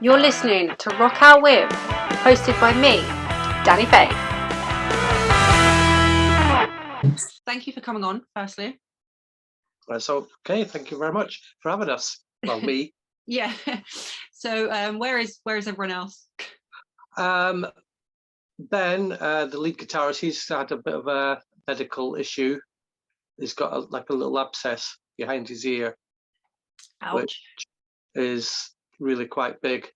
You're listening to Rock Out With, hosted by me, Danny Faye. Thank you for coming on, firstly. That's okay. Thank you very much for having us. Well, me. Yeah. So where is everyone else? Ben, the lead guitarist, he's had a bit of a medical issue. He's got a little abscess behind his ear. Ouch. Which is really quite big.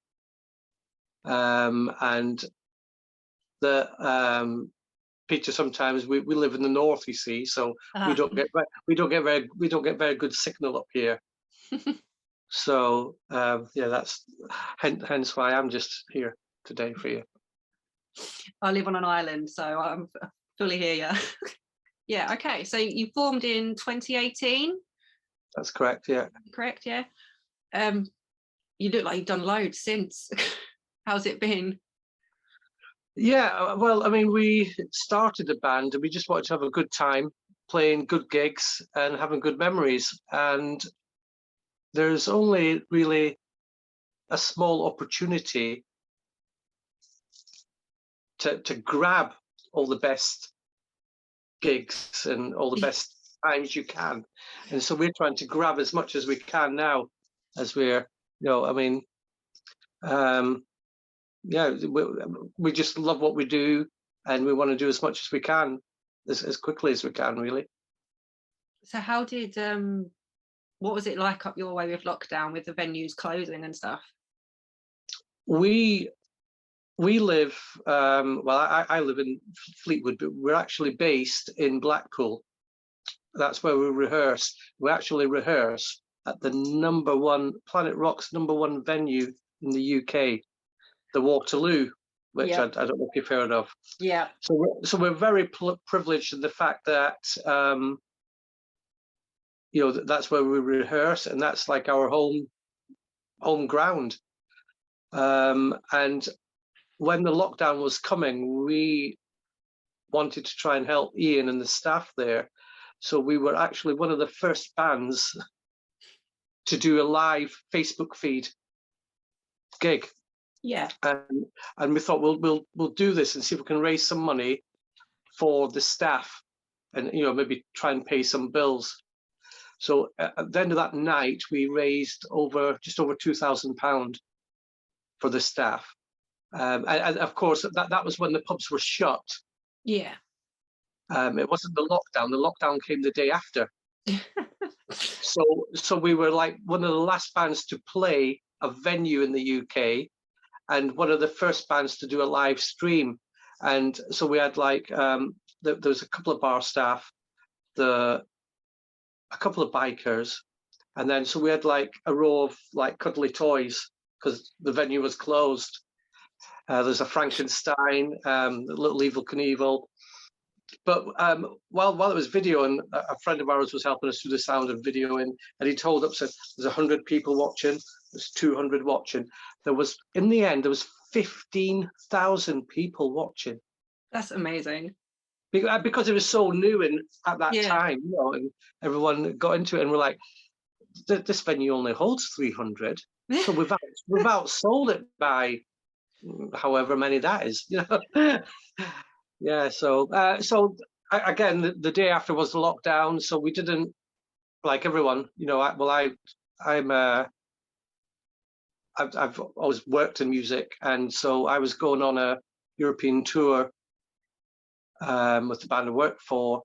And the Peter, sometimes we live in the north, you see, so we don't get very good signal up here. So yeah, that's hence why I'm just here today for you. I live on an island, so I'm fully hear you. Yeah. Okay. So you formed in 2018. That's correct. Yeah. Correct. Yeah. You look like you've done loads since. How's it been? Yeah, well, I mean, we started a band and we just wanted to have a good time playing good gigs and having good memories. And there's only really a small opportunity to grab all the best gigs and all the best times you can. And so we're trying to grab as much as we can now, as we're, I mean, yeah, we just love what we do, and we want to do as much as we can, as quickly as we can, really. So how did what was it like up your way with lockdown, with the venues closing and stuff? We live well, I live in Fleetwood, but we're actually based in Blackpool. That's where we rehearse. We actually rehearse at the Planet Rock's #1 venue in the UK, the Waterloo, which I don't know if you've heard of. Yeah. So we're very privileged in the fact that that's where we rehearse, and that's like our home ground. And when the lockdown was coming, we wanted to try and help Ian and the staff there. So we were actually one of the first bands to do a live Facebook feed gig. Yeah. And we thought we'll do this and see if we can raise some money for the staff, and maybe try and pay some bills. So at the end of that night, we raised just over £2,000 for the staff. And of course, that was when the pubs were shut. Yeah. It wasn't the lockdown. The lockdown came the day after. So we were like one of the last bands to play a venue in the UK, and one of the first bands to do a live stream. And so we had there was a couple of bar staff, a couple of bikers, and then so we had like a row of like cuddly toys because the venue was closed. There's a Frankenstein, a little Evel Knievel. But while it was videoing, a friend of ours was helping us do the sound and videoing, and he told us, said there's 100 people watching, there's 200 watching. In the end, there was 15,000 people watching. That's amazing. Because it was so new at that time, and everyone got into it, and we're like, this venue only holds 300, so we've outsold it by however many that is, Yeah, so again, the day after was the lockdown, so we didn't, like everyone, I've always worked in music, and so I was going on a European tour with the band I worked for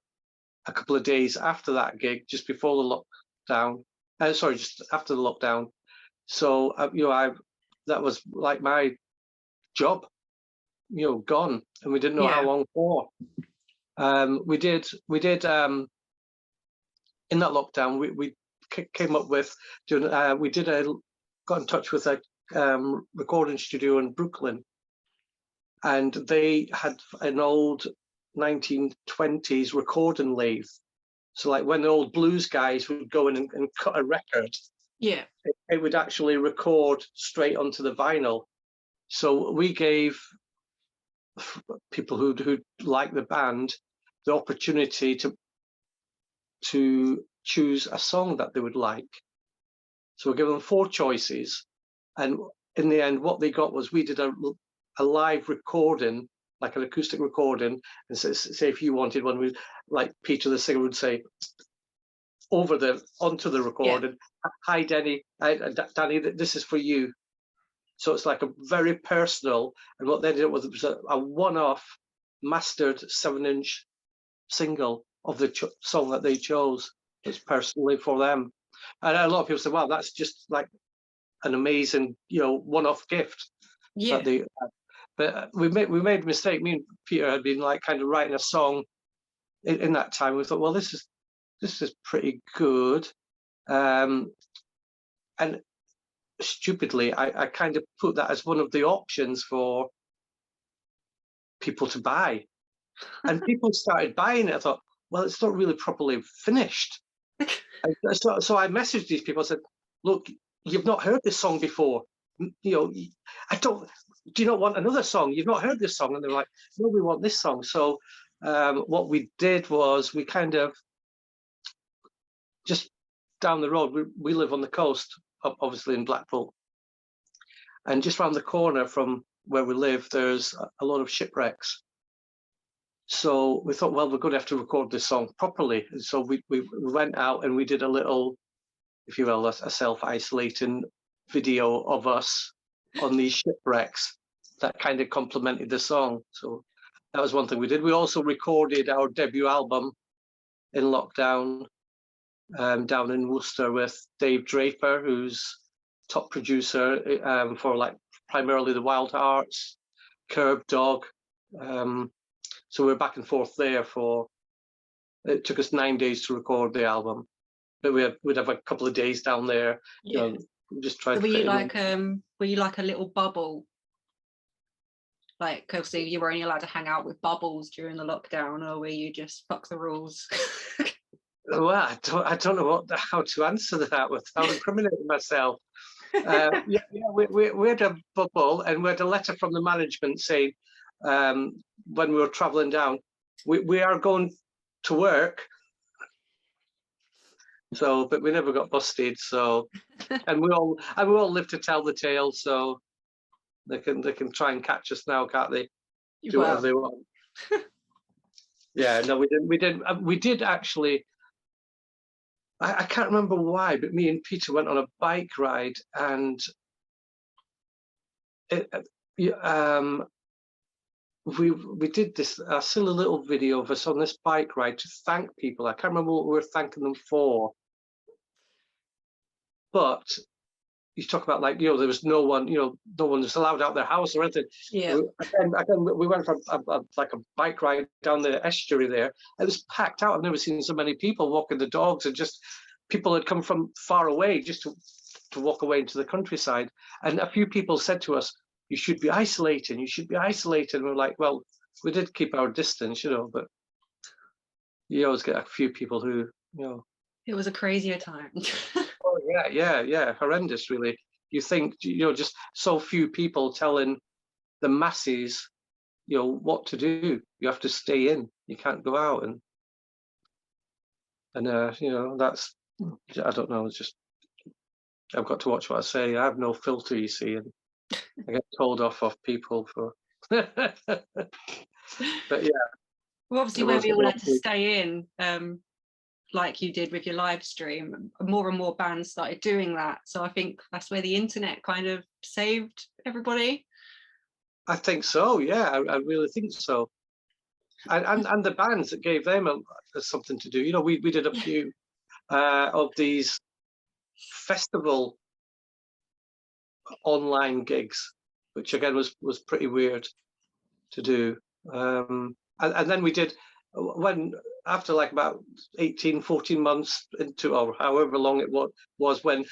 a couple of days after that gig, just before the lockdown. Just after the lockdown. So that was like my job, gone, and we didn't know how long for. We did in that lockdown. We came up with doing. Got in touch with a recording studio in Brooklyn, and they had an old 1920s recording lathe. So like when the old blues guys would go in and cut a record, it would actually record straight onto the vinyl. So we gave people who like the band the opportunity to choose a song that they would like. So we're giving them 4 choices, and in the end, what they got was we did a live recording, like an acoustic recording, and say if you wanted one, we like Peter the singer would say onto the recording, "Hi Danny, Danny, this is for you." So it's like a very personal, and what they did was it was a one-off mastered 7-inch single of the song that they chose. It's personally for them, and a lot of people say, "Wow, that's just like an amazing, one-off gift." Yeah. But we made a mistake. Me and Peter had been like kind of writing a song in that time. We thought, well, this is pretty good, and stupidly, I kind of put that as one of the options for people to buy, and people started buying it. I thought, well, it's not really properly finished. And so I messaged these people. I said, look, you've not heard this song before. Do you not want another song? You've not heard this song. And they were like, no, we want this song. So what we did was we kind of just down the road, we live on the coast, obviously in Blackpool. And just around the corner from where we live, there's a lot of shipwrecks. So we thought, well, we're going to have to record this song properly. And so we went out and we did a little, if you will, a self-isolating video of us on these shipwrecks that kind of complemented the song. So that was one thing we did. We also recorded our debut album in lockdown down in Worcester with Dave Draper, who's top producer for like primarily the Wild Hearts, Curb Dog. So we're back and forth there it took us 9 days to record the album, but we'd have a couple of days down there, just trying so to were you like a little bubble? Like, obviously you were only allowed to hang out with bubbles during the lockdown, or were you just fuck the rules? Well, I don't know how to answer that without incriminating myself. We had a bubble, and we had a letter from the management saying when we were traveling down, we are going to work. So, but we never got busted. So, and we all live to tell the tale. So they can try and catch us now, can't they? Do whatever they want. Yeah, no, we didn't. We did actually. I can't remember why, but me and Peter went on a bike ride, and we did this a silly little video of us on this bike ride to thank people. I can't remember what we were thanking them for, but you talk about like there was no one was allowed out their house or anything. Yeah. Again, we went for like a bike ride down the estuary there. It was packed out. I've never seen so many people walking the dogs, and just people had come from far away just to walk away into the countryside. And a few people said to us, "You should be isolating. You should be isolating." And we're like, "Well, we did keep our distance, but you always get a few people who, It was a crazier time. Oh yeah, horrendous, really. You think, just so few people telling the masses, what to do. You have to stay in. You can't go out, and that's, I don't know. It's just I've got to watch what I say. I have no filter, you see, and I get told off people for. But yeah. Well, obviously, where we all had to stay in, like you did with your live stream, more and more bands started doing that. So I think that's where the internet kind of saved everybody. I think so, yeah, I really think so. And the bands, that gave them something to do. We did a few of these festival online gigs, which again was pretty weird to do. And then we did, after like about 14 months into, or however long it was when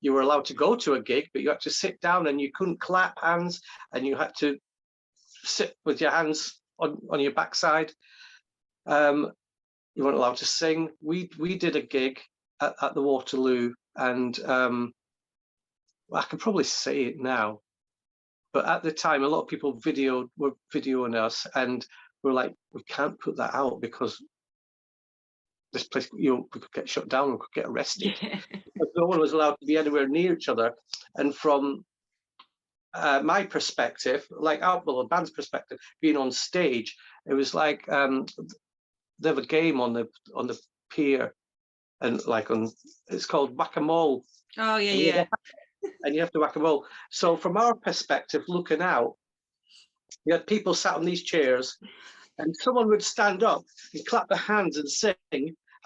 you were allowed to go to a gig, but you had to sit down and you couldn't clap hands, and you had to sit with your hands on your backside. You weren't allowed to sing. We did a gig at the Waterloo, and I can probably say it now, but at the time a lot of people were videoing us, and we're like, we can't put that out because this place, we could get shut down, we could get arrested. Because no one was allowed to be anywhere near each other. And from my perspective, like the band's perspective, being on stage, it was like they have a game on the pier, and like it's called whack-a-mole. Oh yeah. And you have to whack-a-mole. So from our perspective, looking out, you had people sat on these chairs, and someone would stand up and clap their hands and sing,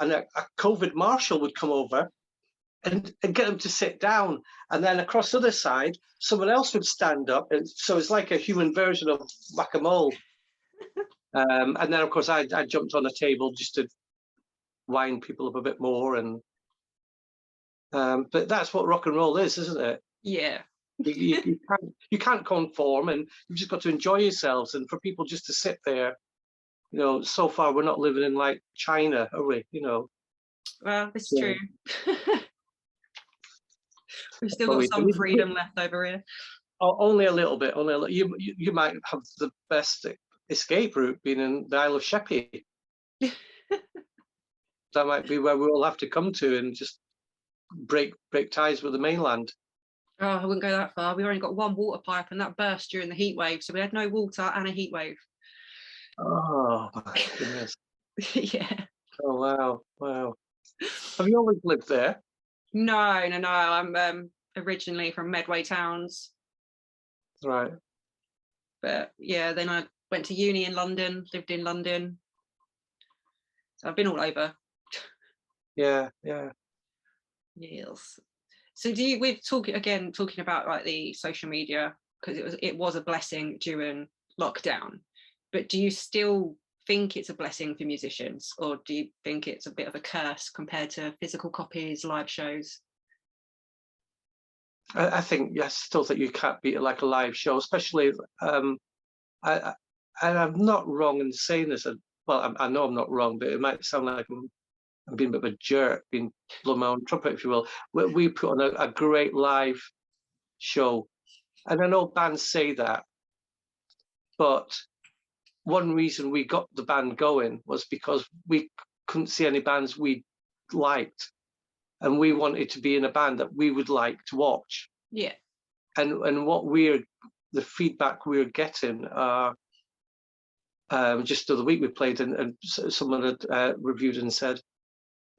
and a COVID marshal would come over and get them to sit down. And then across the other side, someone else would stand up. And so it's like a human version of whack-a-mole. And then, of course, I jumped on a table just to wind people up a bit more. And but that's what rock and roll is, isn't it? Yeah. You can't conform, and you've just got to enjoy yourselves. And for people just to sit there, so far we're not living in like China, are we? Well, it's true. We've still got some freedom left over here. Only a little bit. Only a little. You might have the best escape route being in the Isle of Sheppey. That might be where we all have to come to and just break ties with the mainland. Oh, I wouldn't go that far. We only got one water pipe, and that burst during the heat wave, so we had no water and a heat wave. Oh my goodness. Yeah. Oh wow. Have you always lived there? No. I'm originally from Medway Towns. Right. But yeah, then I went to uni in London, lived in London. So I've been all over. Yeah. Yes. So we're talking about like the social media, because it was a blessing during lockdown, but do you still think it's a blessing for musicians, or do you think it's a bit of a curse compared to physical copies, live shows? I think, I still think you can't beat it like a live show, especially I'm not wrong in saying this. Well, I know I'm not wrong, but it might sound like I'm being a bit of a jerk, being blowing my own trumpet, if you will. We put on a great live show, and I know bands say that, but one reason we got the band going was because we couldn't see any bands we liked, and we wanted to be in a band that we would like to watch. Yeah. And the feedback we're getting are just the other week we played, and someone had reviewed and said,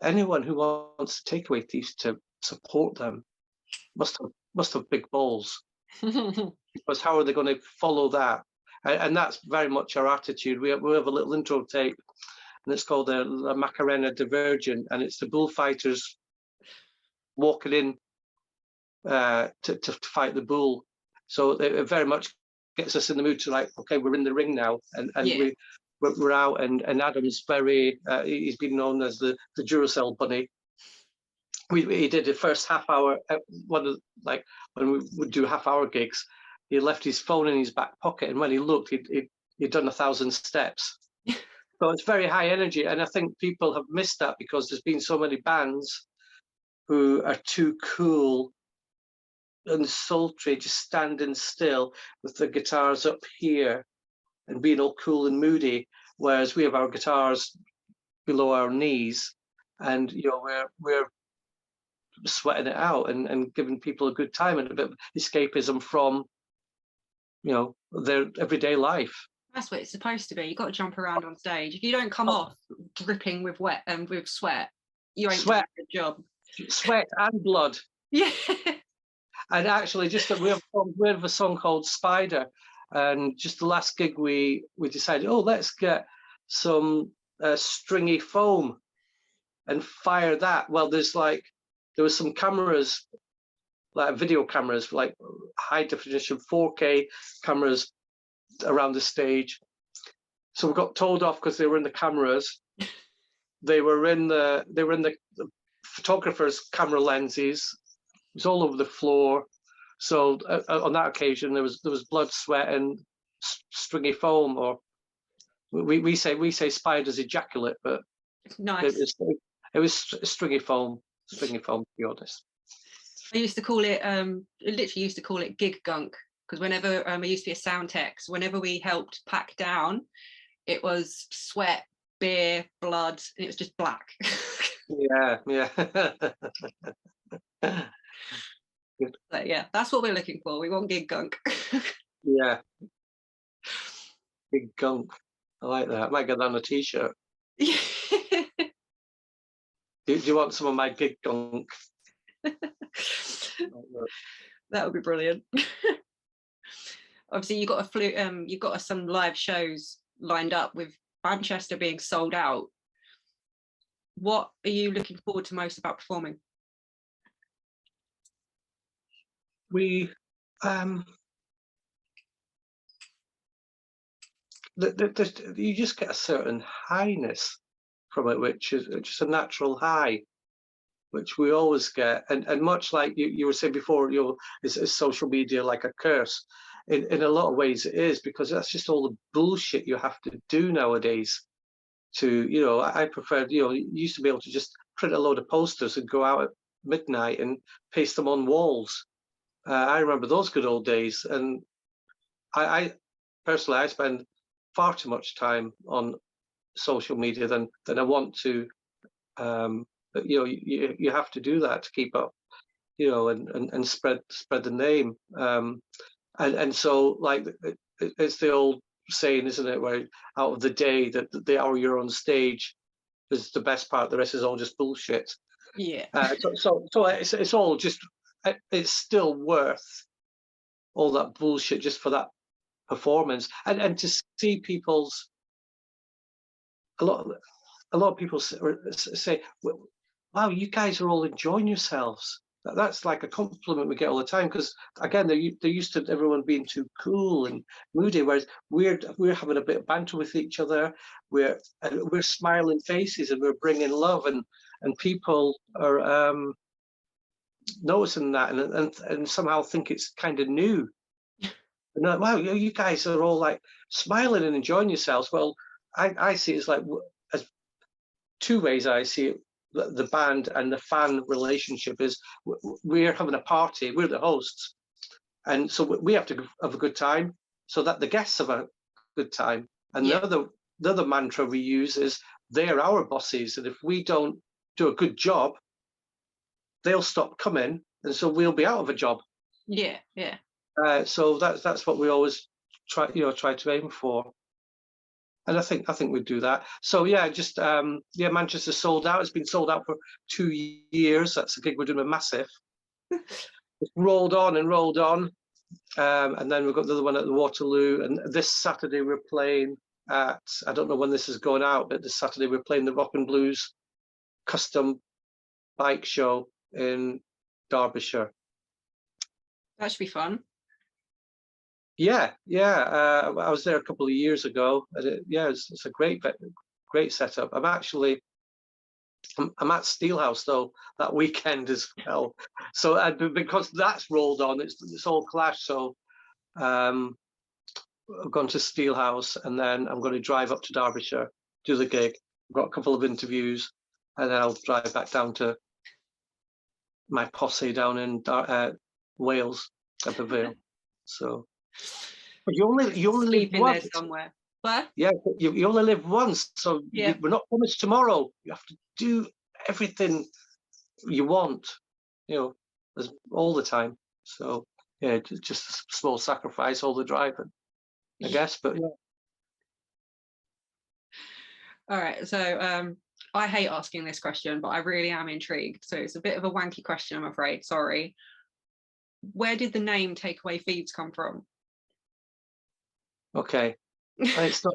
anyone who wants Takeaway Thieves to support them must have big balls, because how are they going to follow that? And that's very much our attitude. We have a little intro tape, and it's called the Macarena Divergent, and it's the bullfighters walking in to fight the bull. So it very much gets us in the mood to, like, okay, we're in the ring now, and yeah. We're out, and Adam's very he's been known as the Duracell bunny. He did the first half hour, when we would do half-hour gigs, he left his phone in his back pocket, and when he looked, he'd done 1,000 steps. So it's very high energy, and I think people have missed that because there's been so many bands who are too cool and sultry, just standing still with the guitars up here and being all cool and moody, whereas we have our guitars below our knees, and we're sweating it out and giving people a good time and a bit of escapism from their everyday life. That's what it's supposed to be. You've got to jump around on stage. If you don't come off dripping with wet and with sweat, you ain't doing a good job. Sweat and blood. Yeah. And actually, we have a song called Spider, and just the last gig we decided, let's get some stringy foam and fire that. Well, there was some cameras, like video cameras, like high definition 4K cameras around the stage. So we got told off because they were in the cameras. They were in the photographer's camera lenses. It was all over the floor. So on that occasion, there was blood, sweat, and stringy foam, or we say spider's ejaculate, but nice. It was stringy foam. Stringy foam, to be honest. I used to call it, literally used to call it gig gunk, because whenever I used to be a sound tech, so whenever we helped pack down, it was sweat, beer, blood, and it was just black. Yeah. Good. So yeah, that's what we're looking for. We want gig gunk. Yeah, big gunk. I like that. I might get that on a t-shirt. Do you want some of my gig gunk? That would be brilliant. Obviously, you've got some live shows lined up with Manchester being sold out. What are you looking forward to most about performing? We you just get a certain highness from it, which is just a natural high, which we always get. And much like you were saying before, is social media like a curse? In a lot of ways it is, because that's just all the bullshit you have to do nowadays. I preferred, you used to be able to just print a load of posters and go out at midnight and paste them on walls. I remember those good old days. And I personally, I spend far too much time on social media than I want to. But you have to do that to keep up, and spread the name. And so, like, it's the old saying, isn't it, where out of the day, that the hour you're on stage is the best part, the rest is all just bullshit. Yeah. So it's all just, it's still worth all that bullshit just for that performance, and to see a lot of people say, wow, you guys are all enjoying yourselves. That's like a compliment we get all the time, because again, they're used to everyone being too cool and moody, whereas we're having a bit of banter with each other. We're smiling faces, and we're bringing love, and people are noticing that, and somehow think it's kind of new. And like, wow, you guys are all like smiling and enjoying yourselves. Well, I see it as like, as two ways I see it. The band and the fan relationship is, we're having a party, we're the hosts, and so we have to have a good time so that the guests have a good time. And the other mantra we use is, they're our bosses, and if we don't do a good job, they'll stop coming, and so we'll be out of a job. Yeah. So that's what we always try to aim for. And I think we do that. So yeah, just Manchester's sold out. It's been sold out for 2 years. That's a gig we're doing with Massive. It's rolled on and rolled on, and then we've got the other one at the Waterloo. And this Saturday we're playing at, I don't know when this is going out, but this Saturday we're playing the Rock and Blues custom bike show in Derbyshire. That should be fun. Yeah. I was there a couple of years ago. And it's a great setup. I'm at Steelhouse though that weekend as well. So because that's rolled on, it's all clashed. So I've gone to Steelhouse, and then I'm going to drive up to Derbyshire, do the gig. I've got a couple of interviews, and then I'll drive back down to my posse down in Wales, up the Vale. So. But you only live once. There somewhere. What? Yeah, you only live once, so we're not promised tomorrow. You have to do everything you want, all the time. So yeah, just a small sacrifice, all the driving, I guess. But yeah. All right, so I hate asking this question, but I really am intrigued. So it's a bit of a wanky question, I'm afraid. Sorry. Where did the name Takeaway Thieves come from? Okay, it's not.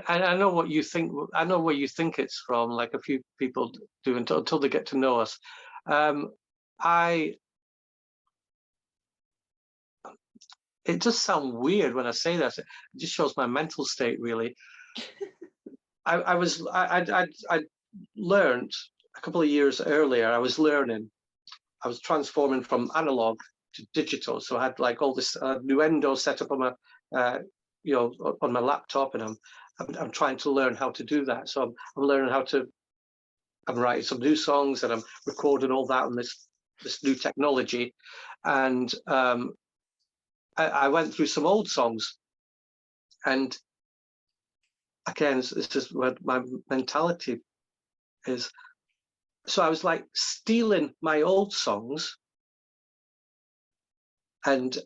I know what you think. I know where you think it's from. Like a few people do until they get to know us. It does sound weird when I say that. It just shows my mental state, really. I learned a couple of years earlier. I was transforming from analog to digital. So I had like all this Nuendo set up on my on my laptop, and I'm trying to learn how to do that. So I'm learning I'm writing some new songs, and I'm recording all that on this new technology. And I went through some old songs, and again, it's just what my mentality is. So I was like stealing my old songs and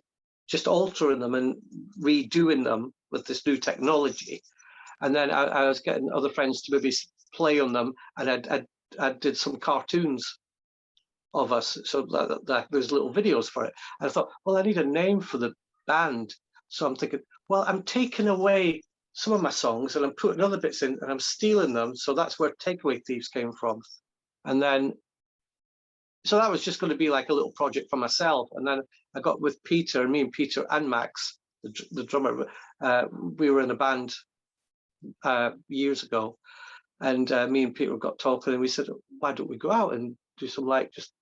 just altering them and redoing them with this new technology. And then I was getting other friends to maybe play on them, and I did some cartoons of us, so that there's little videos for it. And I thought, well, I need a name for the band. So I'm thinking, well, I'm taking away some of my songs and I'm putting other bits in and I'm stealing them. So that's where Takeaway Thieves came from. And then, so that was just going to be like a little project for myself. And then I got with Peter, and me and Peter and Max, the drummer, we were in a band years ago. And me and Peter got talking, and we said, why don't we go out and do some, like, just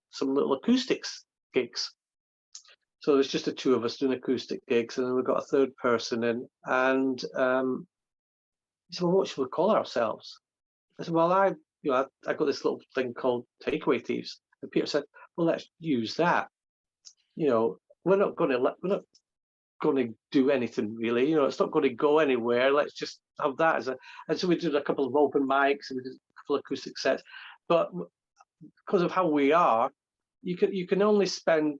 some little acoustics gigs? So there's just the two of us doing acoustic gigs, and then we've got a third person in. And he said, well, what should we call ourselves? I said, well, I got this little thing called Takeaway Thieves. And Peter said, well, let's use that. We're not going to do anything really. It's not going to go anywhere. Let's just have that as a. And so we did a couple of open mics and we did a couple of acoustic sets. But because of how we are, you can only spend,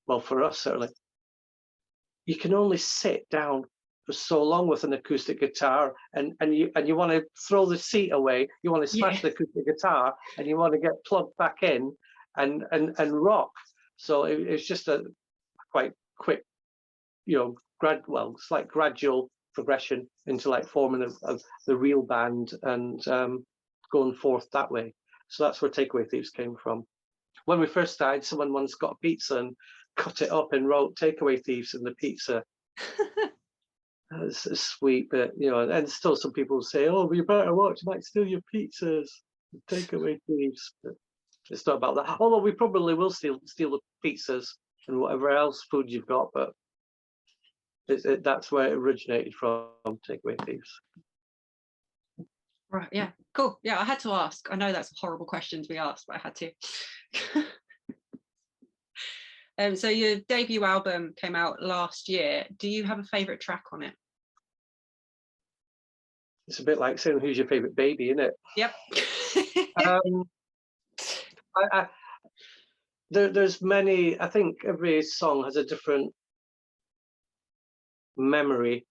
well, for us certainly, you can only sit down for so long with an acoustic guitar, and you want to throw the seat away, you want to smash the acoustic guitar, and you want to get plugged back in and rock. So it's just a quite quick, slight gradual progression into like forming the real band and going forth that way. So that's where Takeaway Thieves came from. When we first started, someone once got a pizza and cut it up and wrote Takeaway Thieves in the pizza. It's sweet, but and still some people say, "Oh, you better watch, you might steal your pizzas." Takeaway Thieves. But it's not about that. Although we probably will steal the pizzas and whatever else food you've got, but that's where it originated from. Takeaway Thieves. Right. Yeah. Cool. Yeah, I had to ask. I know that's a horrible question to be asked, but I had to. So your debut album came out last year. Do you have a favourite track on it? It's a bit like saying, who's your favourite baby, isn't it? Yep. There's many. I think every song has a different memory.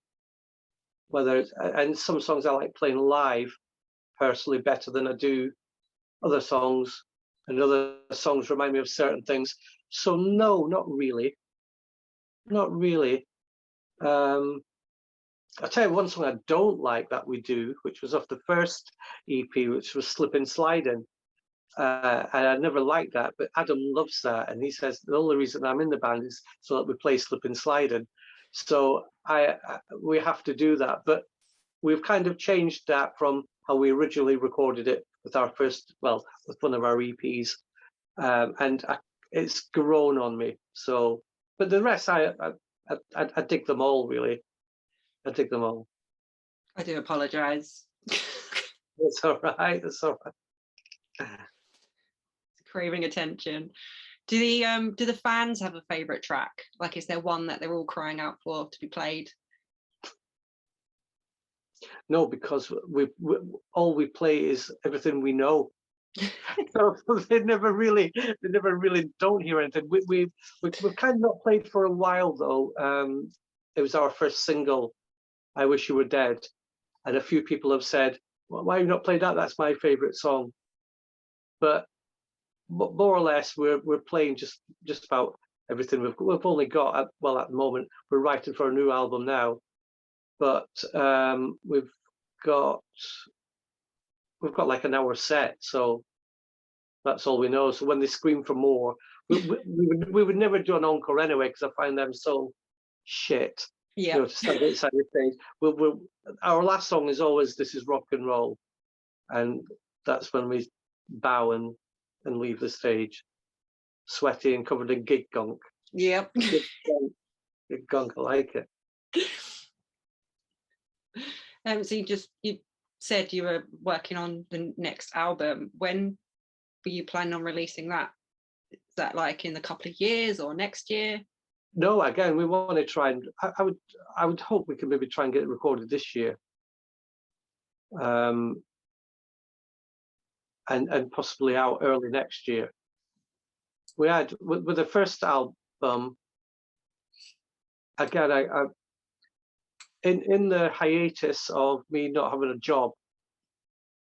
And some songs I like playing live personally better than I do other songs, and other songs remind me of certain things. So no, not really. I'll tell you one song I don't like that we do, which was off the first EP, which was Slippin' Slidin'. And I never liked that, but Adam loves that, and he says the only reason I'm in the band is so that we play Slippin' Slidin'. So we have to do that, but we've kind of changed that from how we originally recorded it with our with one of our EPs, and it's grown on me. So, but the rest, I dig them all, really. I dig them all. I do apologise. It's all right. It's all right. Craving attention. Do the fans have a favourite track? Like, is there one that they're all crying out for to be played? No, because all we play is everything we know. So they never really don't hear anything. We've kind of not played for a while though. It was our first single, I Wish You Were Dead, and a few people have said, well, why have you not played that? That's my favourite song. But more or less, we're playing just about everything we've only got. At the moment, we're writing for a new album now, but we've got like an hour set, so that's all we know. So when they scream for more, we would never do an encore anyway, because I find them so shit. Yeah. To stand outside the stage. Our last song is always "This Is Rock and Roll," and that's when we bow and leave the stage, sweaty and covered in gig gunk. Yep. Gig gunk, I like it. So you said you were working on the next album. When were you planning on releasing that? Is that like in a couple of years or next year? No, again, we want to try and I would hope we can maybe try and get it recorded this year, and possibly out early next year. We had with the first album, again, in the hiatus of me not having a job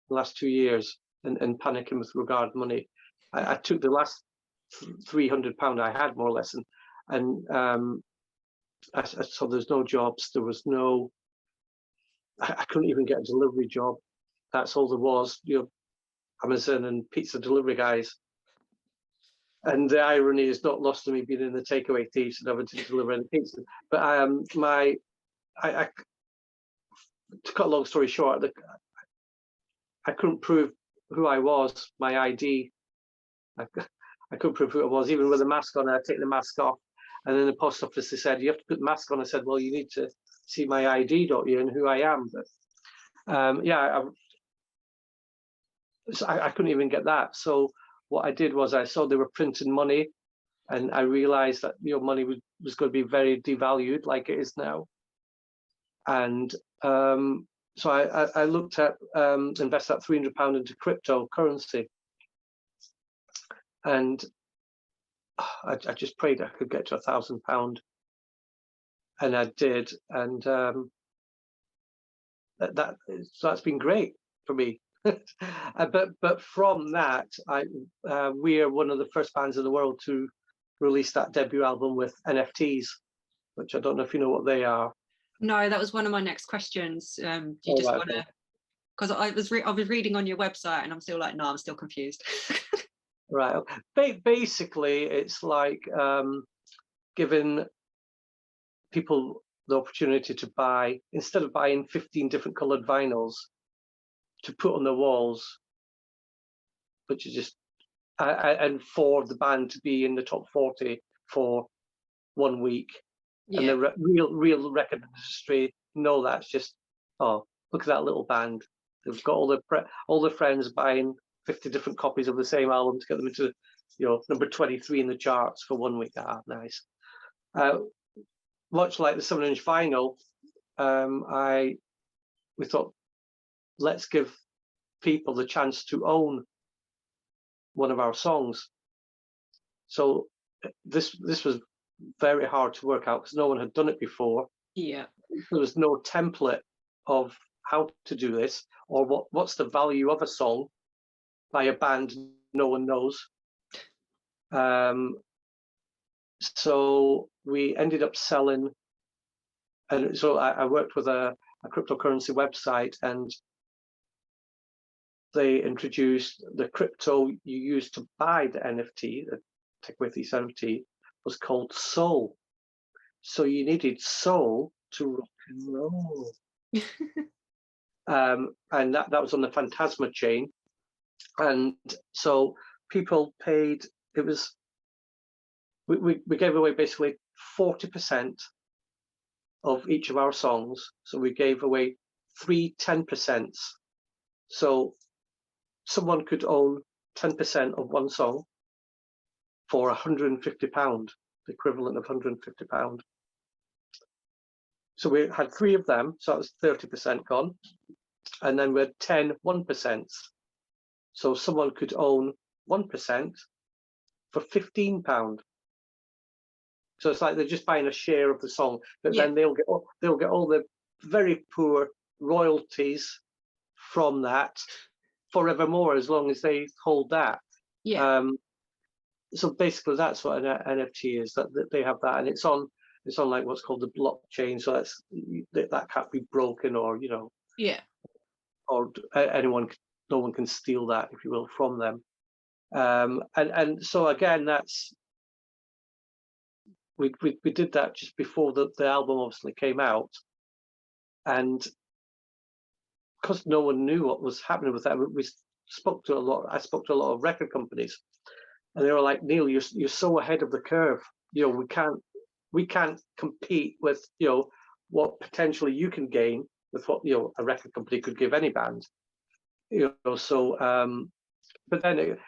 the last 2 years and panicking with regard to money, I took the last £300 I had, more or less, and I saw there's no jobs. There was no. I couldn't even get a delivery job. That's all there was. Amazon and pizza delivery guys. And the irony is not lost on me being in the Takeaway Thieves and having to deliver any pizza. But I to cut a long story short, I couldn't prove who I was. My ID, I couldn't prove who I was, even with a mask on. I'd take the mask off, and then the post office, they said, you have to put the mask on. I said, well, you need to see my ID, don't you, and who I am. But yeah, I couldn't even get that. So what I did was I saw they were printing money, and I realized that money was going to be very devalued, like it is now. And so I looked at invest that £300 into cryptocurrency, and I just prayed I could get to £1,000, and I did, and so that's been great for me. But from that, we are one of the first bands in the world to release that debut album with NFTs, which I don't know if you know what they are. No, that was one of my next questions. Do you just want to? Because I was reading on your website, and I'm still like, no, I'm still confused. Right. Basically, it's like giving people the opportunity to buy, instead of buying 15 different coloured vinyls to put on the walls, but you just and for the band to be in the top 40 for 1 week. Yeah. And the real record industry know that's just, oh, look at that little band. They've got all their friends buying 50 different copies of the same album to get them into, number 23 in the charts for 1 week. Ah, nice. Much like the 7-inch vinyl, we thought, let's give people the chance to own one of our songs. So this was very hard to work out because no one had done it before. Yeah. There was no template of how to do this, or what's the value of a song by a band no one knows. So we ended up selling, and so I worked with a cryptocurrency website, and they introduced the crypto you use to buy the NFT, the Takeaway Thieves NFT, was called soul. So you needed soul to rock and roll. And that was on the Phantasma chain. And so people paid, it was, we gave away basically 40% of each of our songs. So we gave away 3 10%. So someone could own 10% of one song for £150, the equivalent of £150. So we had 3 of them, so that was 30% gone. And then we had 10 1%. So someone could own 1% for £15. So it's like they're just buying a share of the song, but then they'll get all the very poor royalties from that forevermore, as long as they hold that. Yeah. So basically, that's what an NFT is. That they have that, and it's on like what's called the blockchain. So that can't be broken, or yeah, or no one can steal that, if you will, from them. And so again, that's we did that just before the album obviously came out, and because no one knew what was happening with that, I spoke to a lot of record companies, and they were like, Neil, you're so ahead of the curve. We can't compete with what potentially you can gain with what a record company could give any band. So but then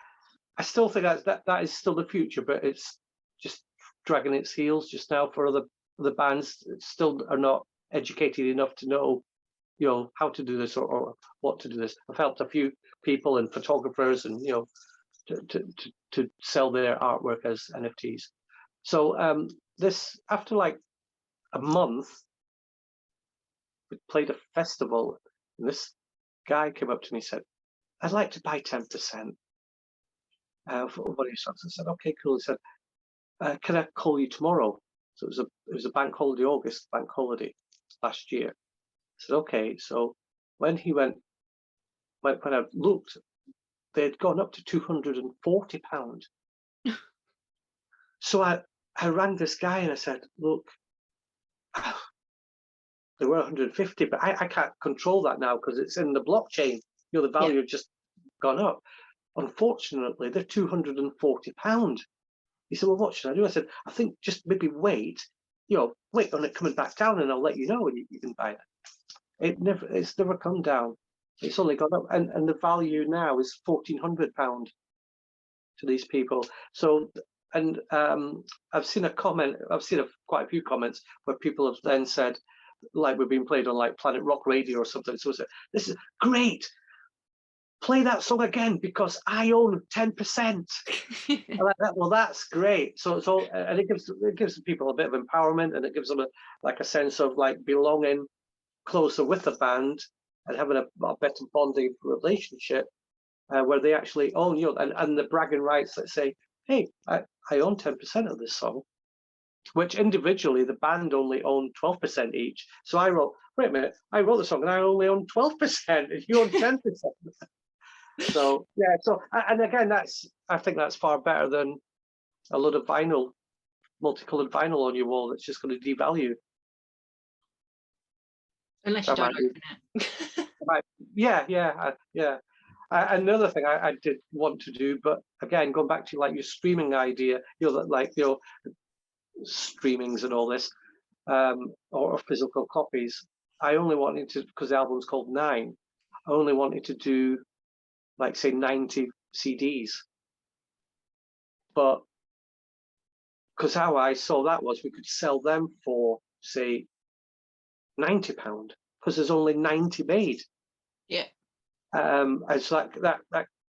I still think that is still the future, but it's just dragging its heels just now for other bands that still are not educated enough to know how to do this or what to do this. I've helped a few people and photographers and to sell their artwork as NFTs. So this, after like a month, we played a festival, and this guy came up to me and said, I'd like to buy 10% for one of your songs. I said, okay, cool. He said, can I call you tomorrow? So it was a bank holiday, August bank holiday last year. I said, okay. So when he went, when I looked, they had gone up to £240. So I rang this guy and I said, look, they were 150, but I can't control that now because it's in the blockchain. You know, the value had just gone up. Unfortunately, they're £240. He said, well, what should I do? I said, I think just maybe wait on it coming back down and I'll let you know and you can buy it. It's never come down. It's only gone up. And the value now is £1,400 to these people. So, and I've seen quite a few comments where people have then said, like we've been played on like Planet Rock Radio or something. So this is great. Play that song again because I own 10%. Like that. Well, that's great. So it's all, and it gives people a bit of empowerment, and it gives them a sense of like belonging closer with the band and having a better bonding relationship where they actually own, and the bragging rights that say, hey, I own 10% of this song, which individually the band only own 12% each. So I wrote, wait a minute, I wrote the song and I only own 12%, and you own 10%. So yeah, and again, I think that's far better than a lot of vinyl, multicolored vinyl on your wall that's just going to devalue. Unless you don't open it. Yeah. Another thing I did want to do, but again, going back to like your streaming idea, streamings and all this, or physical copies. I only wanted to, because the album's called 9, I only wanted to do like say 90 CDs. But because how I saw that was we could sell them for say £90 because there's only 90 made. Yeah. It's like that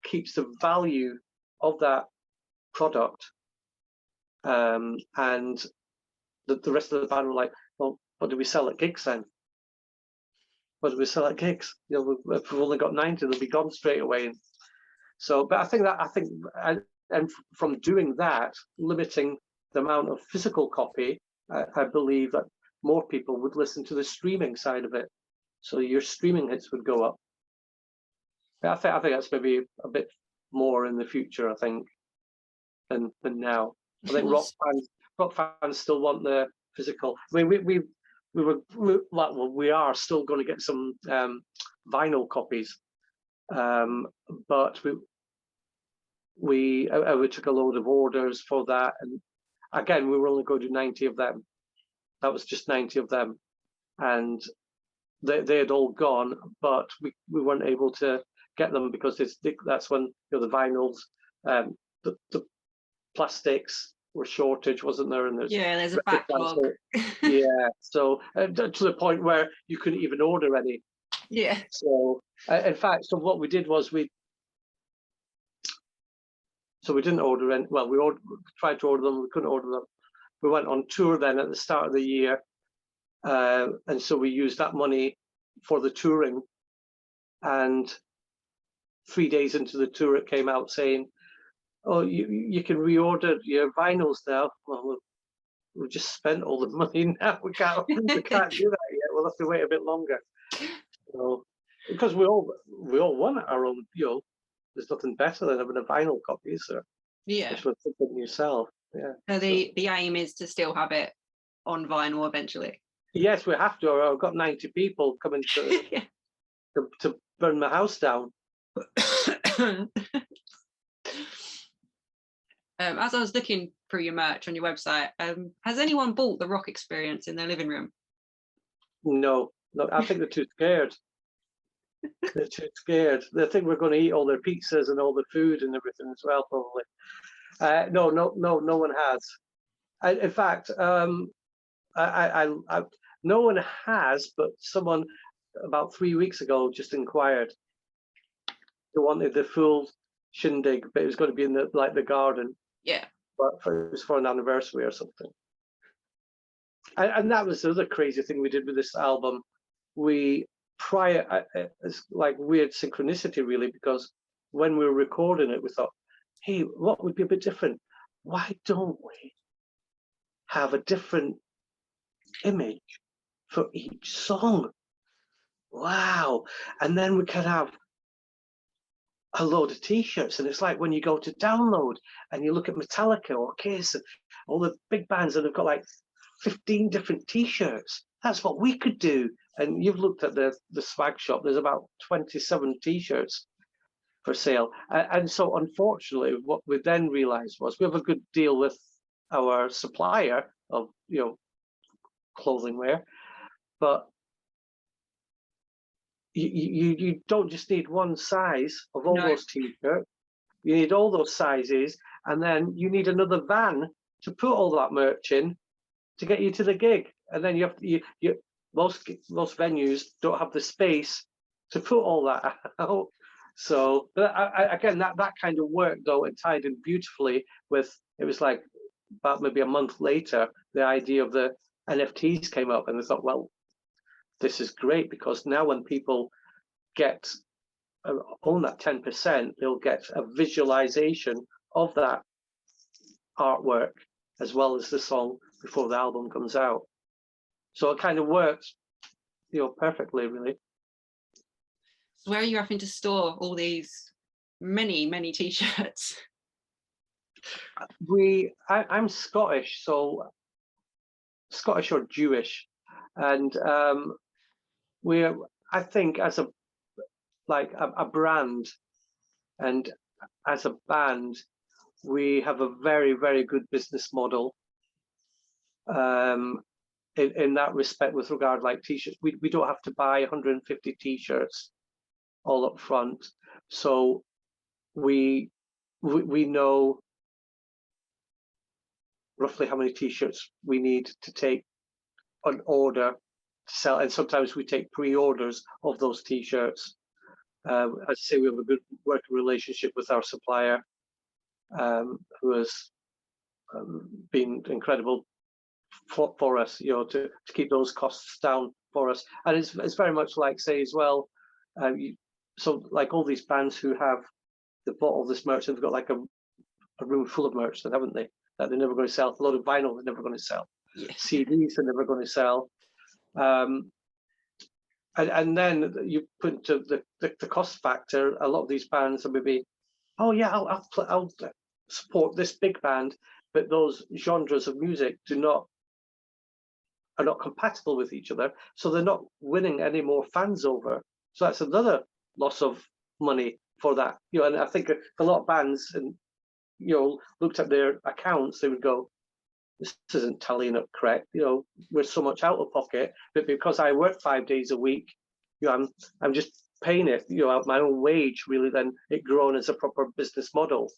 keeps the value of that product. And the rest of the band were like, well, what do we sell at gigs then? What do we sell at gigs? If we've only got 90, they'll be gone straight away. So, but I think and from doing that, limiting the amount of physical copy, I believe that more people would listen to the streaming side of it. So your streaming hits would go up. But I think that's maybe a bit more in the future, I think, than now. I think rock fans still want the physical. I mean, we are still going to get some vinyl copies, but we took a load of orders for that, and again we were only going to do 90 of them. That was just 90 of them, and they had all gone, but we weren't able to get them because that's when the vinyls, the plastics were shortage, wasn't there? And there's a backlog. Yeah, so to the point where you couldn't even order any. Yeah. So in fact, so what we did was we didn't order any. Well, we tried to order them, we couldn't order them. We went on tour then at the start of the year, and so we used that money for the touring. And 3 days into the tour, it came out saying, "Oh, you can reorder your vinyls now." Well, we just spent all the money now. We can't do that yet. We'll have to wait a bit longer. So, because we all want our own. There's nothing better than having a vinyl copy, is there? Yeah. Which was something yourself. Yeah. So the aim is to still have it on vinyl eventually. Yes, we have to. Or I've got 90 people coming to burn my house down. As I was looking through your merch on your website, has anyone bought the Rock Experience in their living room? No, I think they're too scared. They're too scared. They think we're going to eat all their pizzas and all the food and everything as well, probably. No one has. In fact, no one has, but someone about 3 weeks ago just inquired. They wanted the full shindig, but it was going to be in the garden. Yeah. But it was for an anniversary or something. And that was the other crazy thing we did with this album. We it's like weird synchronicity really, because when we were recording it, we thought, hey, what would be a bit different? Why don't we have a different image for each song? Wow. And then we could have a load of t-shirts, and it's like when you go to download and you look at Metallica or Kiss and all the big bands, and they've got like 15 different t-shirts. That's what we could do. And you've looked at the swag shop, there's about 27 t-shirts for sale. And so unfortunately what we then realized was we have a good deal with our supplier of clothing wear, but you don't just need one size of all those t-shirts. You need all those sizes, and then you need another van to put all that merch in to get you to the gig. And then you have to, most venues don't have the space to put all that out. So, but again, that kind of work though, it tied in beautifully with, it was like about maybe a month later, the idea of the NFTs came up, and they thought, well, this is great, because now when people get own that 10%, they'll get a visualization of that artwork as well as the song before the album comes out. So it kind of works, perfectly, really. So where are you having to store all these many t-shirts? I'm Scottish, so Scottish or Jewish, and I think as a brand and as a band, we have a very, very good business model in that respect with regard like t-shirts. We don't have to buy 150 t-shirts all up front, so we know roughly how many t-shirts we need to take on order to sell, and sometimes we take pre-orders of those t-shirts. As I say, we have a good working relationship with our supplier, who has been incredible for us, to keep those costs down for us. And it's very much like, say, as well, so like all these bands who they've bought all this merch, and they've got like a room full of merch, then, haven't they? That they're never going to sell. A lot of vinyl they're never going to sell. Yeah. CDs they're never going to sell. And then you put into the cost factor. A lot of these bands are maybe, oh yeah, I'll support this big band, but those genres of music are not compatible with each other, so they're not winning any more fans over. So that's another loss of money for that. And I think a lot of bands, and looked at their accounts, they would go, this isn't tallying up correct. We're so much out of pocket, but because I work 5 days a week, I'm just paying it, out my own wage, really, then it grown as a proper business model.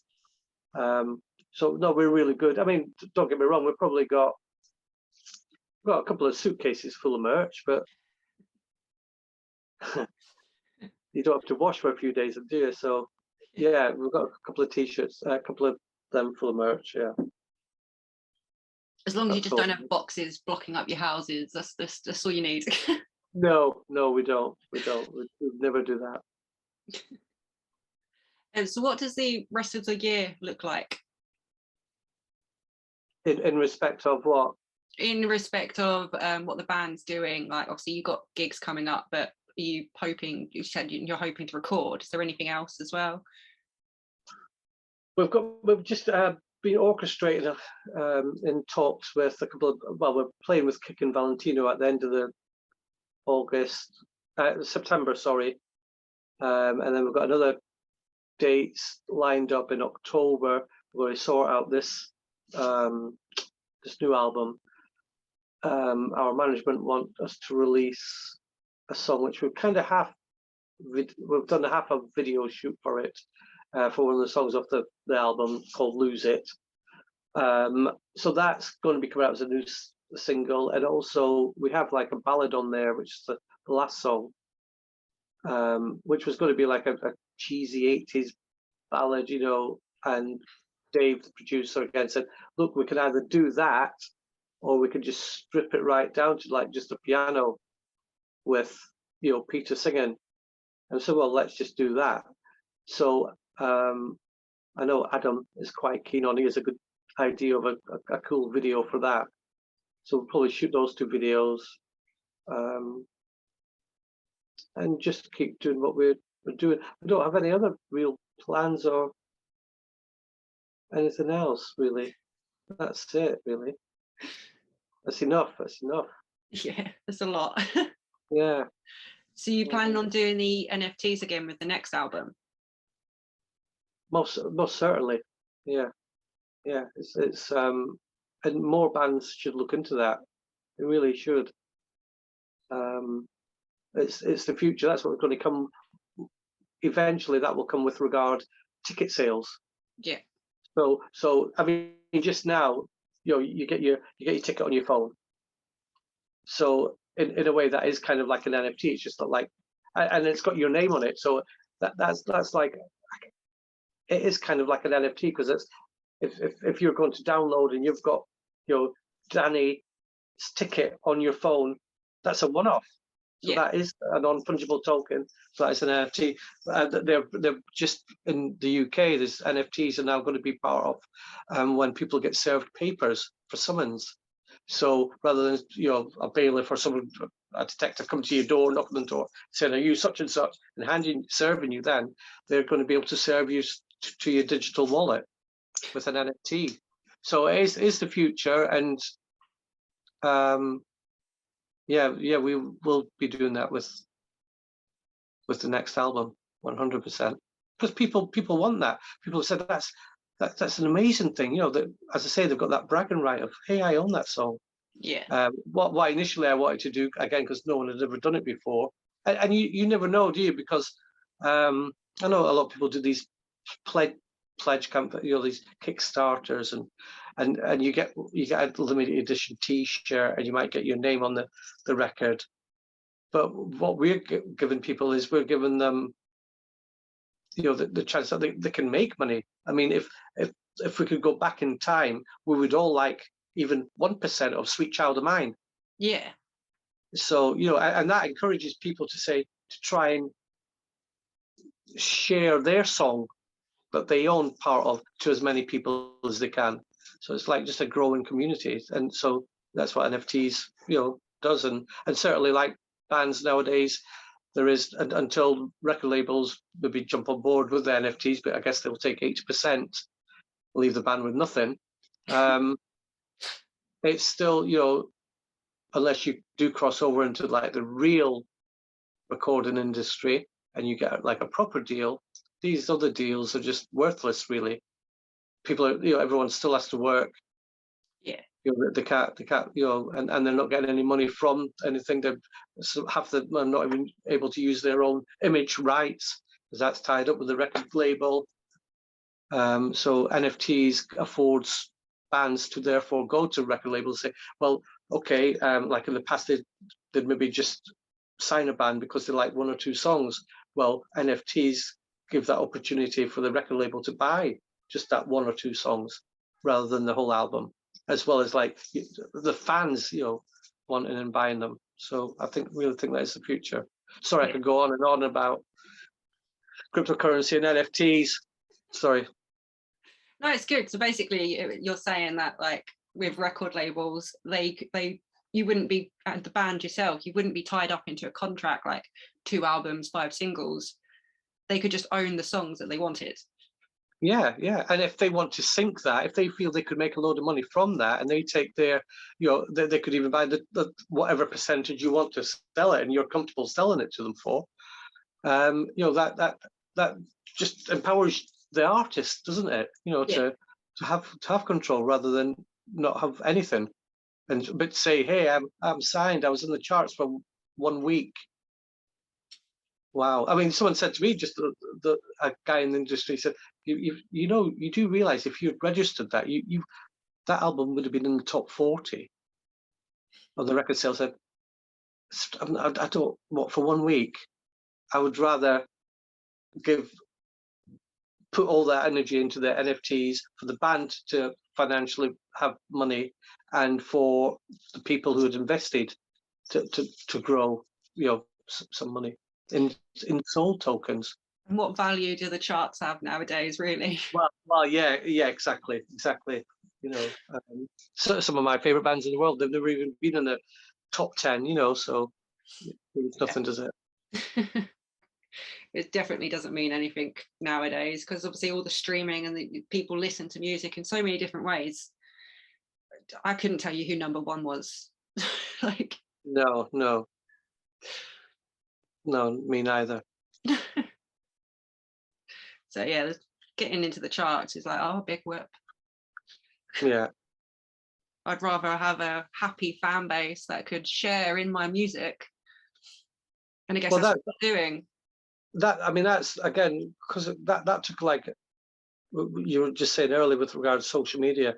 So no, we're really good. I mean, don't get me wrong, we've probably got a couple of suitcases full of merch, but you don't have to wash for a few days, do you? So yeah, we've got a couple of t-shirts, a couple of them full of merch, yeah. As long as you just don't have boxes blocking up your houses, that's all you need. No, we don't. We never do that. And so what does the rest of the year look like? In respect of what? In respect of what the band's doing. Like, obviously you've got gigs coming up, but are you said you're hoping to record? Is there anything else as well? We've just been orchestrated in talks with a couple of, we're playing with Kick and Valentino at the end of the September, sorry. And then we've got another dates lined up in October where we sort out this new album. Our management want us to release a song which we've kind of we've done a half a video shoot for it, for one of the songs off the album called Lose It. So that's going to be coming out as a new single, and also we have like a ballad on there, which is the last song, which was going to be like a cheesy 80s ballad, and Dave, the producer, again said, look, we can either do that or we could just strip it right down to like just a piano with, you know, Peter singing. And so, well, let's just do that. So I know Adam is quite keen on. He has a good idea of a cool video for that. So we'll probably shoot those 2 videos, and just keep doing what we're doing. We don't have any other real plans or anything else, really. That's it, really. That's enough. That's enough. Yeah, that's a lot. Yeah. So you planning on doing the NFTs again with the next album? Most certainly. Yeah. Yeah. It's and more bands should look into that. They really should. It's the future. That's what's going to come. Eventually, that will come with regard ticket sales. Yeah. So I mean, just now, you know, you get your ticket on your phone. So in a way, that is kind of like an NFT. It's just not like, and it's got your name on it. So that's like, it is kind of like an NFT, because it's if you're going to download and you've got, you know, Danny's ticket on your phone, that's a one-off. So that is a non-fungible token. So that's an NFT. They're just in the UK. There's NFTs are now going to be part of when people get served papers for summons. So rather than, you know, a bailiff or someone, a detective come to your door, knock on the door, saying, "Are you such and such?" and serving you, then they're going to be able to serve you to your digital wallet with an NFT. So it is the future, and yeah, we will be doing that with the next album, 100%. Because people want that. People have said that's an amazing thing. You know, that, as I say, they've got that bragging right of, hey, I own that song. Yeah. What initially I wanted to do, again, because no one had ever done it before, and you never know, do you? Because I know a lot of people do these pledge campaign, you know, these Kickstarters, and you get a limited edition T-shirt, and you might get your name on the record. But what we're giving people is we're giving them, you know, the chance that they can make money. I mean, if we could go back in time, we would all like even 1% of Sweet Child of Mine. Yeah. So, you know, and that encourages people to try and share their song that they own part of to as many people as they can. So it's like just a growing community. And so that's what NFTs, you know, does. And certainly, like bands nowadays, there is, until record labels maybe jump on board with the NFTs, but I guess they'll take 80%, leave the band with nothing. It's still, you know, unless you do cross over into like the real recording industry and you get like a proper deal, these other deals are just worthless, really. People are, you know, everyone still has to work. Yeah. You know, they can't, you know, and they're not getting any money from anything. They half them are not even able to use their own image rights, because that's tied up with the record label. So NFTs affords bands to therefore go to record labels and say, well, okay, like in the past they'd maybe just sign a band because they like 1 or 2 songs. Well, NFTs give that opportunity for the record label to buy just that 1 or 2 songs rather than the whole album, as well as like the fans, you know, wanting and buying them. So I really think that is the future. Sorry, I could go on and on about cryptocurrency and NFTs. Sorry. No, it's good. So basically, you're saying that like with record labels, you wouldn't be at the band yourself. You wouldn't be tied up into a contract like 2 albums, 5 singles. They could just own the songs that they wanted. Yeah, and if they want to sync that, if they feel they could make a load of money from that, and they take their, you know, they could even buy the whatever percentage you want to sell it, and you're comfortable selling it to them for, you know, that just empowers the artist, doesn't it? You know, to have control rather than not have anything, but say, hey, I'm signed. I was in the charts for 1 week. Wow. I mean, someone said to me, just a guy in the industry said, you know, you do realize if you'd registered that, that album would have been in the top 40 of the record sales. Said, I don't, for 1 week, I would rather put all that energy into the NFTs, for the band to financially have money, and for the people who had invested to grow, some money in soul tokens. And what value do the charts have nowadays, really? Well, yeah, exactly. So some of my favorite bands in the world, they've never even been in the top 10, so it's nothing, does it? It definitely doesn't mean anything nowadays, because obviously all the streaming and the people listen to music in so many different ways. I couldn't tell you who number one was. Like, No, me neither. So yeah, getting into the charts is like, oh, big whip. Yeah. I'd rather have a happy fan base that could share in my music. And I guess that's what we're doing. That's again, because that took, like you were just saying earlier with regard to social media.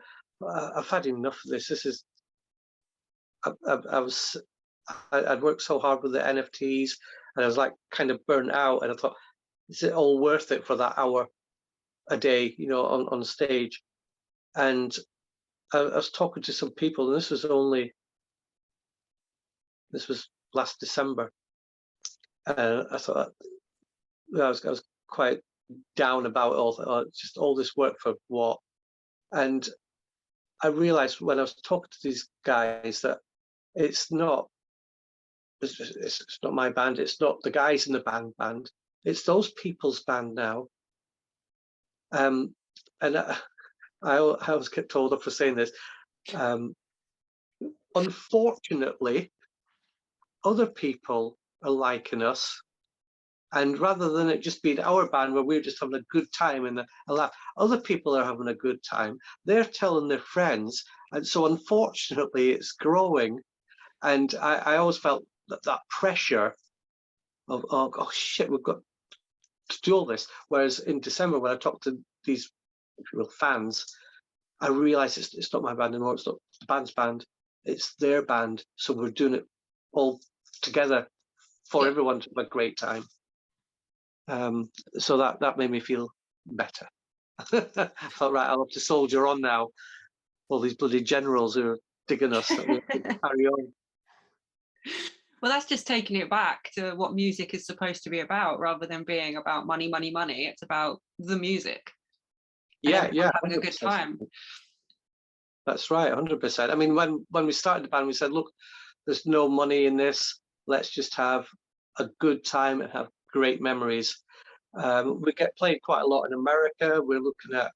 I've had enough of this. This is, I'd worked so hard with the NFTs, and I was like kind of burnt out, and I thought, is it all worth it for that hour a day, on stage? And I was talking to some people, and this was last December. I thought, I was quite down about it all. Just all this work for what? And I realized when I was talking to these guys that it's not my band. It's not the guys in the band. It's those people's band now. And I always get told off for saying this. Unfortunately, other people are liking us, and rather than it just being our band where we're just having a good time and a laugh, other people are having a good time. They're telling their friends, and so unfortunately, it's growing. And I always felt that pressure of, oh shit, we've got to do all this. Whereas in December, when I talked to these fans, I realized it's not my band anymore. It's not the band's band. It's their band. So we're doing it all together for everyone to have a great time. So that made me feel better. I thought, right, I'll have to soldier on now. All these bloody generals who are digging us. Carry on. Well, that's just taking it back to what music is supposed to be about, rather than being about money, money, money. It's about the music. Yeah, having a good time. That's right, 100%. I mean, when we started the band, we said, look, there's no money in this. Let's just have a good time and have great memories. We get played quite a lot in America. We're looking at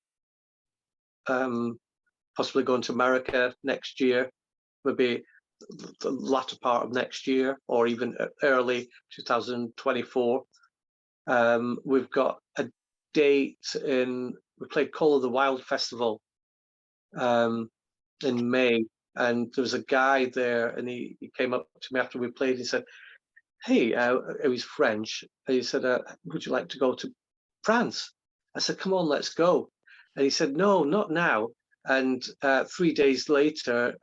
possibly going to America next year, maybe the latter part of next year, or even early 2024. We've got a date we played Call of the Wild Festival in May, and there was a guy there, and he came up to me after we played. He said, hey, he was French. He said, would you like to go to France? I said, come on, let's go. And he said, no, not now. And 3 days later,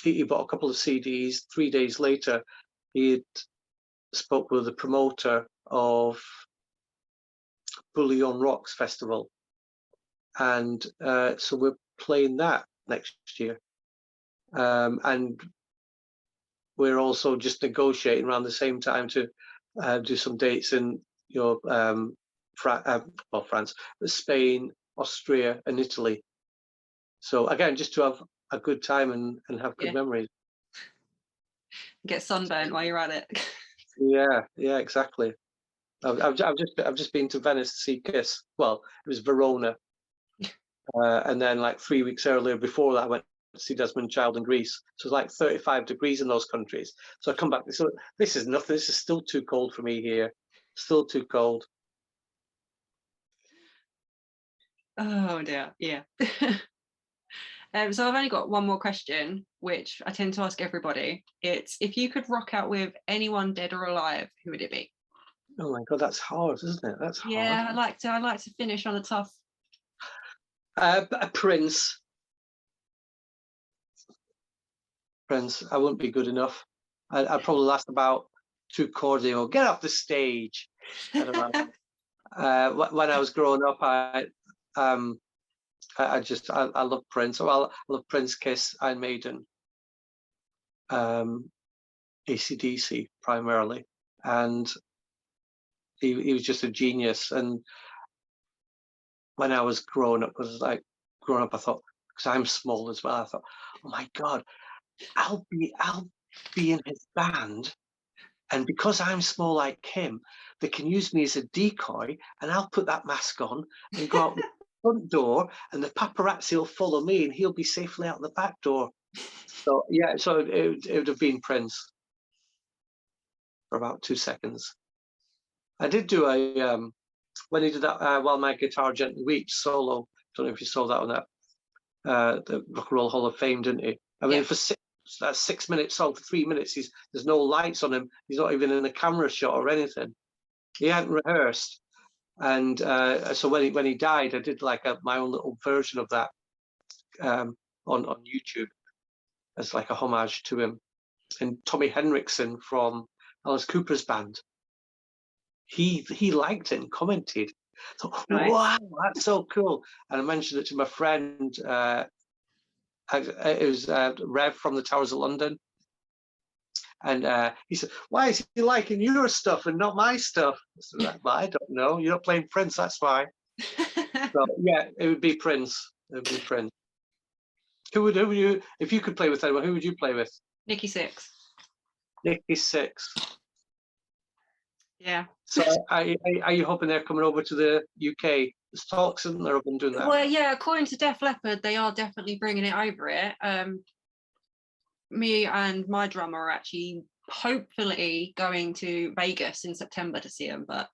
he bought a couple of CDs. 3 days later, he had spoke with the promoter of Bully on Rocks Festival. And so we're playing that next year. And we're also just negotiating around the same time to do some dates in France, Spain, Austria, and Italy. So again, just to have a good time and have good memories. Get sunburned while you're at it. Yeah, exactly. I've just been to Venice to see Kiss. Well, it was Verona, and then like 3 weeks earlier before that, I went to see Desmond Child in Greece. So it's like 35 degrees in those countries. So I come back. So this is nothing. This is still too cold for me here. Still too cold. Oh dear, yeah. So I've only got one more question, which I tend to ask everybody. It's, if you could rock out with anyone dead or alive, who would it be? Oh my God, that's hard, isn't it? That's hard. Yeah, I like to finish on a tough. A Prince. I wouldn't be good enough. I'd probably last about 2 chords. Get off the stage. I don't know. When I was growing up, I love Prince. Well, I love Prince, Kiss, Iron Maiden, AC/DC primarily, and he was just a genius. And when I was growing up, I thought, because I'm small as well, I thought, oh my God, I'll be in his band, and because I'm small like him, they can use me as a decoy, and I'll put that mask on and go out the front door, and the paparazzi will follow me, and he'll be safely out the back door. So yeah, so it would have been Prince for about 2 seconds. I did do a when he did that While My Guitar Gently Weeps solo. Don't know if you saw that on that the Rock and Roll Hall of Fame, didn't he? I mean, for 6 minutes song, for 3 minutes, there's no lights on him. He's not even in a camera shot or anything. He hadn't rehearsed, and so when he died, I did like my own little version of that on YouTube as like a homage to him. And Tommy Henriksen from Alice Cooper's band, he liked it and commented. So, nice. Wow, that's so cool. And I mentioned it to my friend. It was Rev from the Towers of London. And he said, why is he liking your stuff and not my stuff? I said, well, I don't know. You're not playing Prince, that's why. So, yeah, it would be Prince. It would be Prince. Who would you, if you could play with anyone, who would you play with? Nikki Sixx. Nikki Sixx. Yeah. So are you hoping they're coming over to the UK? There's talks, isn't there, of them doing that? Well, yeah, according to Def Leppard, they are definitely bringing it over it. Me and my drummer are actually hopefully going to Vegas in September to see them, but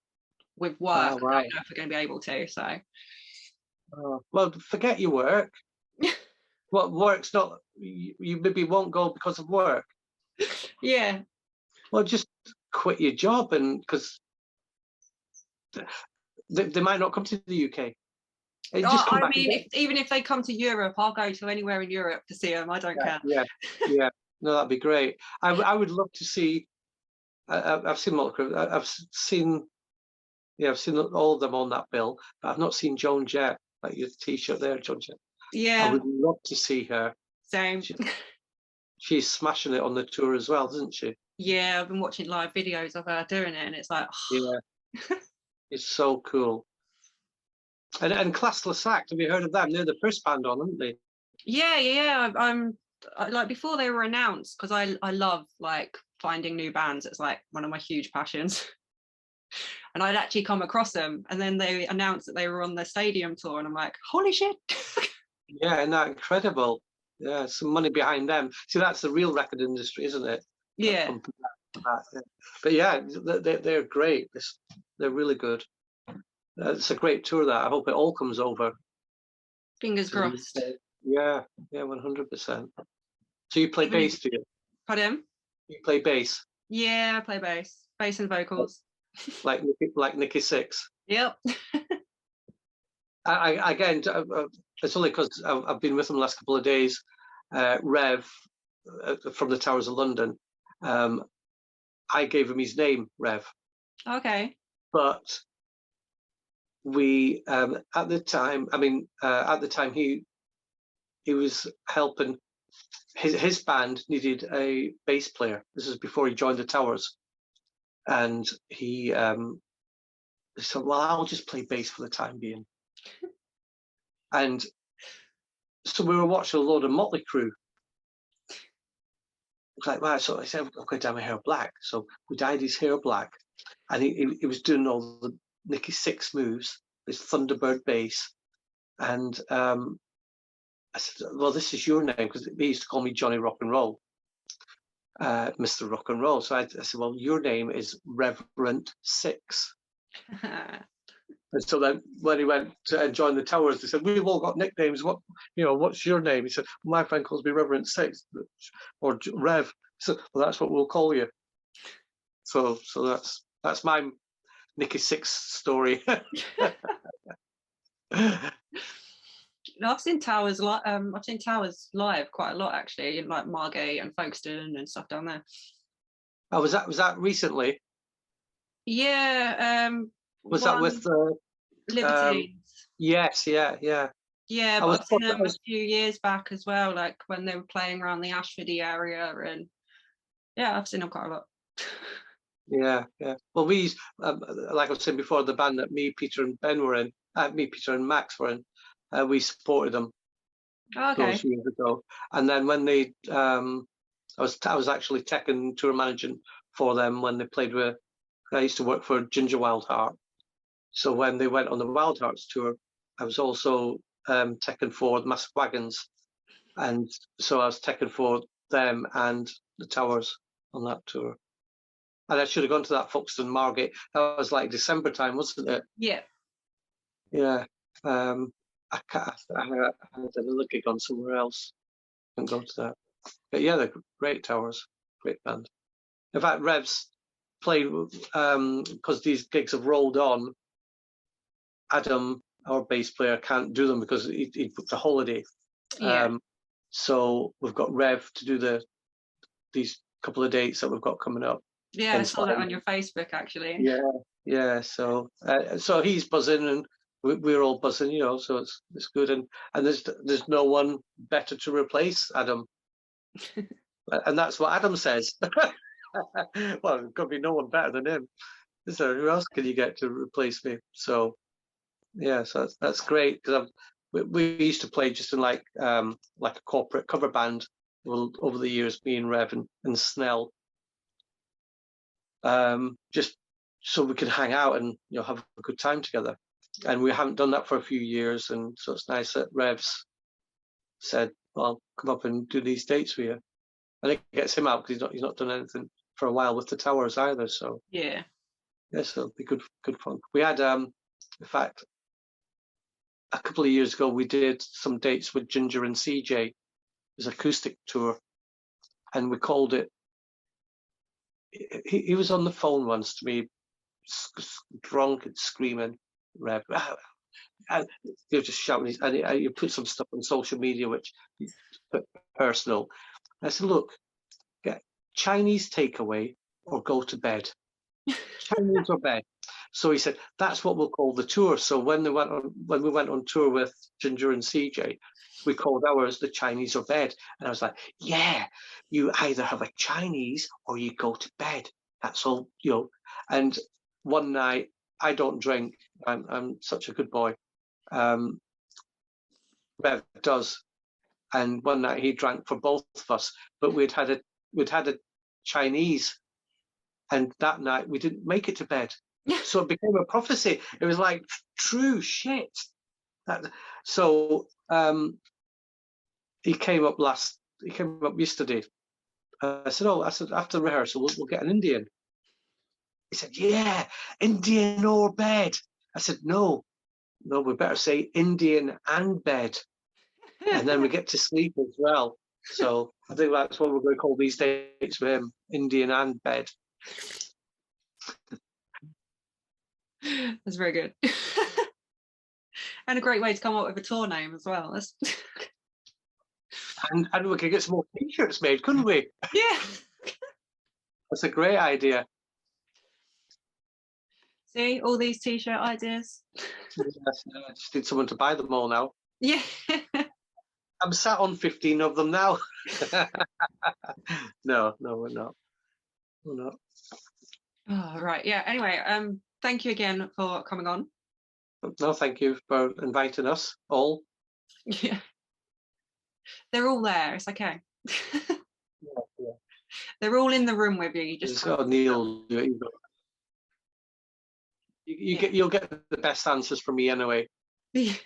with work, I don't know if we're going to be able to. So, well, forget your work. What work's not? You maybe won't go because of work. Yeah. Well, just quit your job, and because they might not come to the UK. I mean, even if they come to Europe, I'll go to anywhere in Europe to see them. I don't care. Yeah. No, that'd be great. I would love to see. I've seen I've seen all of them on that bill, but I've not seen Joan Jett. Like your T-shirt there, Joan Jett. Yeah. I would love to see her. Same. She's smashing it on the tour as well, isn't she? Yeah, I've been watching live videos of her doing it, and it's like, yeah, it's so cool. And Classless Act, have you heard of them? They're the first band on, aren't they? Yeah. I'm like, before they were announced, because I love like finding new bands. It's like one of my huge passions. And I'd actually come across them, and then they announced that they were on the stadium tour, and I'm like, holy shit. Yeah, isn't that incredible? Yeah, some money behind them. See, that's the real record industry, isn't it? Yeah. But yeah, they're great. They're really good. It's a great tour. That I hope it all comes over. Fingers crossed. Yeah, 100%. So you play bass, do you? Pardon? You play bass? Yeah, I play bass and vocals. Like Nikki Sixx. Yep. Again, it's only because I've been with them the last couple of days. Rev from the Towers of London. I gave him his name, Rev. Okay. But we at the time he was helping. His band needed a bass player. This is before he joined the Towers, and he said, "Well, I'll just play bass for the time being." And so we were watching a load of Motley Crue. It's like, wow. So I said, "I'm going to dye my hair black." So we dyed his hair black, and he was doing all the Nikki Sixx moves, this Thunderbird bass, and I said, well, this is your name, because he used to call me Johnny Rock and Roll, Mr. Rock and Roll. So I said, well, your name is Reverend Sixx. And so then when he went to join the Towers, they said, we've all got nicknames. What's your name? He said, well, my friend calls me Reverend Sixx, or Rev. So, well, that's what we'll call you. So that's my Nikki Sixx story. I've seen Towers live quite a lot, actually, in like Margate and Folkestone and stuff down there. Oh, was that recently? Yeah, Was that with the Libertines? yes, yeah. Yeah, I but was, I've seen them a few years back as well, like when they were playing around the Ashford area, and yeah, I've seen them quite a lot. yeah. Well, we, like I was saying before, the band that me, Peter, and Ben were in, me, Peter, and Max were in, we supported them Okay. those years ago. And then when they, I was actually tech and tour managing for them when they played with. I used to work for Ginger Wildheart, so when they went on the Wild Hearts tour, I was also teching for the Massive Wagons, and so I was teching for them and the Towers on that tour. And I should have gone to that Foxton Margate. That was like December time, wasn't it? Yeah. Yeah. I had another gig on somewhere else. Couldn't go to that. But yeah, they're great Towers, great band. In fact, Revs played because these gigs have rolled on. Adam, our bass player, can't do them because he booked a holiday. Yeah. So we've got Rev to do these couple of dates that we've got coming up. Yeah, I saw that on your Facebook actually. Yeah. So he's buzzing and we're all buzzing, you know. So it's good, and there's no one better to replace Adam, and that's what Adam says. Well, there could be no one better than him. So who else can you get to replace me? So yeah, so that's great because we used to play just in like a corporate cover band over the years, me and Rev and Snell, just so we could hang out and have a good time together. And we haven't done that for a few years, and so it's nice that Rev's said, "Well, come up and do these dates with you." And it gets him out because he's not done anything for a while with the Towers either. So Yeah. so it'll be good fun. We had in fact, a couple of years ago, we did some dates with Ginger and CJ. It was an acoustic tour, and we called it. He was on the phone once to me, drunk and screaming, Rev, and you're just shouting. And you put some stuff on social media, which personal. I said, look, get Chinese takeaway or go to bed. Chinese or bed. So he said, that's what we'll call the tour. So when we went on tour with Ginger and CJ, we called ours the Chinese or bed. And I was like, yeah, you either have a Chinese or you go to bed. That's all, And one night, I don't drink. I'm such a good boy. Rev does. And one night he drank for both of us, but we'd had a Chinese, and that night we didn't make it to bed. So it became a prophecy. It was like true shit. So he came up yesterday. I said after rehearsal we'll get an Indian. He said, yeah, Indian or bed. I said, no, we better say Indian and bed, and then we get to sleep as well. So I think that's what we're going to call these dates with him, Indian and bed. That's very good. And a great way to come up with a tour name as well. And we could get some more t-shirts made, couldn't we? Yeah. That's a great idea. See, all these t-shirt ideas. Yes, I just need someone to buy them all now. Yeah. I'm sat on 15 of them now. No, we're not. We're not. Oh, right. Yeah. Anyway, thank you again for coming on. No, thank you for inviting us all. Yeah. They're all there. It's okay. Yeah. They're all in the room with you. You just got Neil. You'll get the best answers from me anyway. There's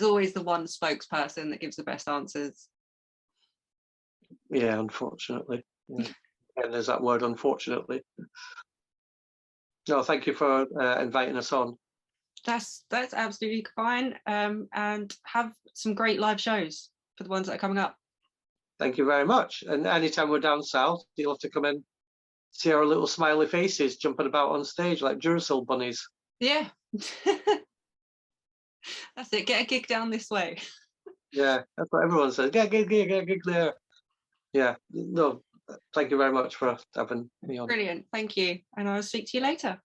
always the one spokesperson that gives the best answers. Yeah, unfortunately. Yeah. And there's that word, unfortunately. No, thank you for inviting us on. That's absolutely fine. And have some great live shows for the ones that are coming up. Thank you very much. And anytime we're down south, you'll have to come in, see our little smiley faces jumping about on stage like Duracell bunnies. Yeah. That's it. Get a gig down this way. Yeah, that's what everyone says. Get a gig there. Yeah, no, thank you very much for having me on. Brilliant, thank you, and I'll speak to you later.